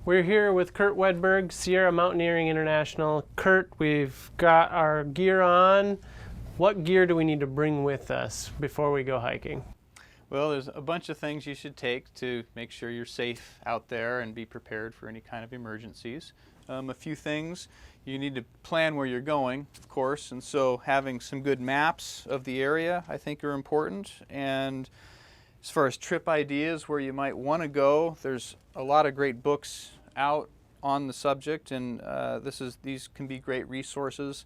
We're here with Kurt Wedberg, Sierra Mountaineering International. Kurt, we've got our gear on. What gear do we need to bring with us before we go hiking? Well, there's a bunch of things you should take to make sure you're safe out there and be prepared for any kind of emergencies. A few things. You need to plan where you're going, of course, and so having some good maps of the area I think are important. And as far as trip ideas where you might want to go, there's a lot of great books out on the subject, and these can be great resources.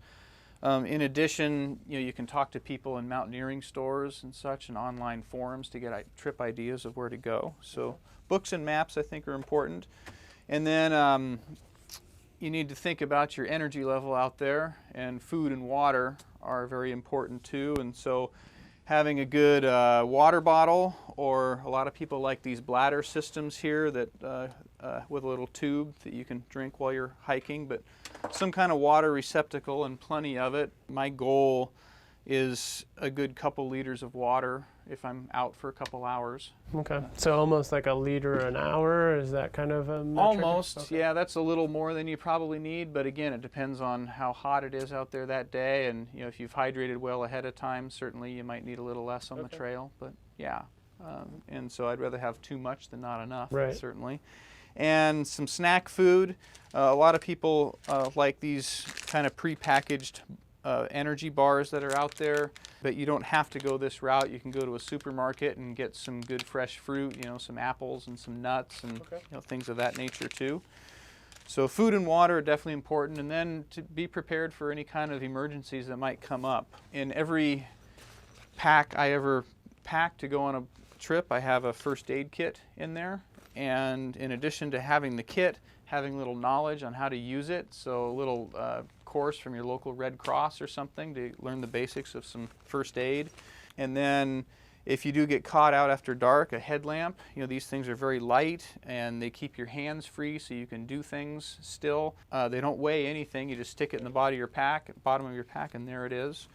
In addition, you can talk to people in mountaineering stores and such, and online forums to get trip ideas of where to go. So books and maps I think are important. And then you need to think about your energy level out there, and food and water are very important too. And so having a good water bottle, or a lot of people like these bladder systems here that with a little tube that you can drink while you're hiking, but some kind of water receptacle and plenty of it. My goal is a good couple liters of water if I'm out for a couple hours. Okay, so almost like a liter an hour, is that kind of a metric? Almost, okay. Yeah, that's a little more than you probably need, but again, it depends on how hot it is out there that day, and if you've hydrated well ahead of time, certainly you might need a little less on the trail, but yeah. And so I'd rather have too much than not enough, right. Certainly. And some snack food. A lot of people like these kind of pre-packaged energy bars that are out there, but you don't have to go this route. You can go to a supermarket and get some good fresh fruit, some apples and some nuts and things of that nature too. So food and water are definitely important, and then to be prepared for any kind of emergencies that might come up. In every pack I ever pack to go on a trip, I have a first aid kit in there, and in addition to having the kit, having a little knowledge on how to use it, so a little course from your local Red Cross or something to learn the basics of some first aid. And then if you do get caught out after dark, a headlamp. These things are very light and they keep your hands free so you can do things still. They don't weigh anything. You just stick it in the bottom of your pack, and there it is.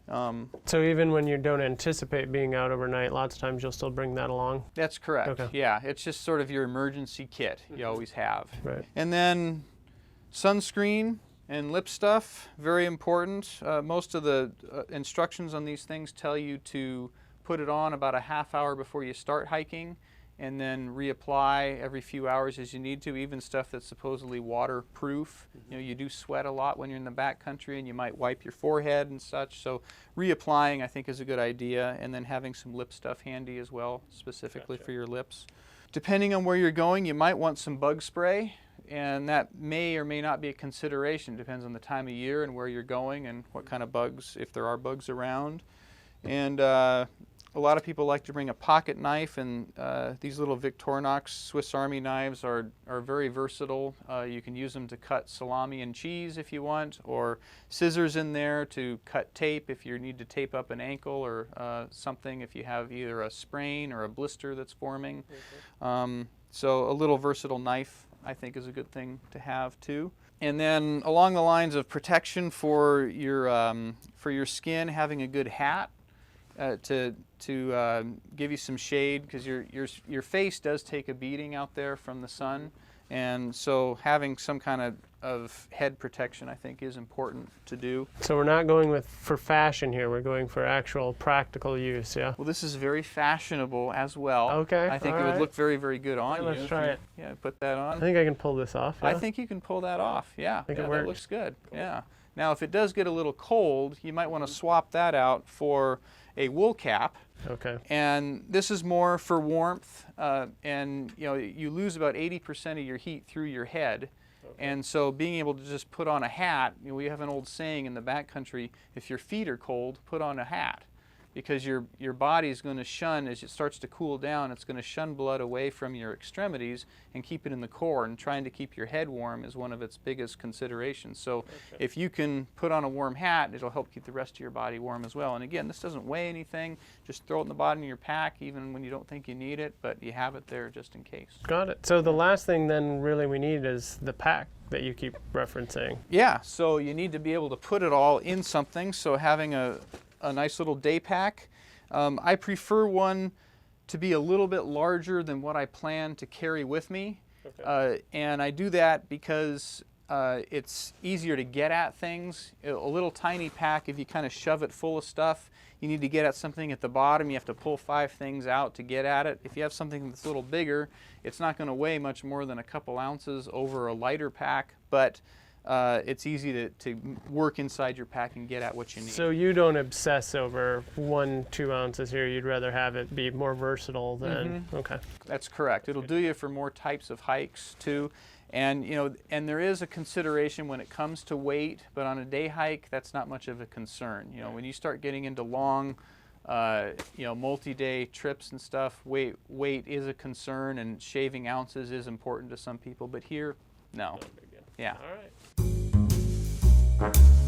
So even when you don't anticipate being out overnight, lots of times you'll still bring that along? That's correct. Okay. Yeah, it's just sort of your emergency kit you always have. Right. And then sunscreen and lip stuff, very important. Most of the instructions on these things tell you to put it on about a half hour before you start hiking, and then reapply every few hours as you need to, even stuff that's supposedly waterproof. You do sweat a lot when you're in the backcountry, and you might wipe your forehead and such, so reapplying I think is a good idea, and then having some lip stuff handy as well, specifically for your lips. Depending on where you're going, you might want some bug spray, and that may or may not be a consideration. Depends on the time of year and where you're going and what kind of bugs, if there are bugs around. And a lot of people like to bring a pocket knife, and these little Victorinox Swiss Army knives are very versatile. You can use them to cut salami and cheese if you want, or scissors in there to cut tape if you need to tape up an ankle or something if you have either a sprain or a blister that's forming. So a little versatile knife I think is a good thing to have too. And then along the lines of protection for your skin, having a good hat to give you some shade, because your face does take a beating out there from the sun, and so having some kind of head protection I think is important to do. So we're not going for fashion here, we're going for actual practical use, yeah? Well, this is very fashionable as well. Okay. I think it would look very, very good on you. Let's try it. Yeah, put that on. I think I can pull this off. Yeah? I think you can pull that off, yeah. I think it that looks good, yeah. Now if it does get a little cold, you might want to swap that out for a wool cap. Okay. And this is more for warmth, and you lose about 80% of your heat through your head. And so being able to just put on a hat, we have an old saying in the backcountry, if your feet are cold, put on a hat. Because your body is going to shun, as it starts to cool down, it's going to shun blood away from your extremities and keep it in the core, and trying to keep your head warm is one of its biggest considerations. So if you can put on a warm hat, it'll help keep the rest of your body warm as well. And again, this doesn't weigh anything, just throw it in the bottom of your pack even when you don't think you need it, but you have it there just in case. Got it. So the last thing then really we need is the pack that you keep referencing. Yeah, so you need to be able to put it all in something, so having a nice little day pack. I prefer one to be a little bit larger than what I plan to carry with me. Okay. And I do that because it's easier to get at things. A little tiny pack, if you kind of shove it full of stuff, you need to get at something at the bottom, you have to pull 5 things out to get at it. If you have something that's a little bigger, it's not going to weigh much more than a couple ounces over a lighter pack, but it's easy to work inside your pack and get at what you need. So you don't obsess over 1-2 ounces here. You'd rather have it be more versatile than, okay. That's correct. It'll do you for more types of hikes too. And and there is a consideration when it comes to weight, but on a day hike, that's not much of a concern. When you start getting into long, multi-day trips and stuff, weight is a concern, and shaving ounces is important to some people. But here, no. Not very good. Yeah. All right.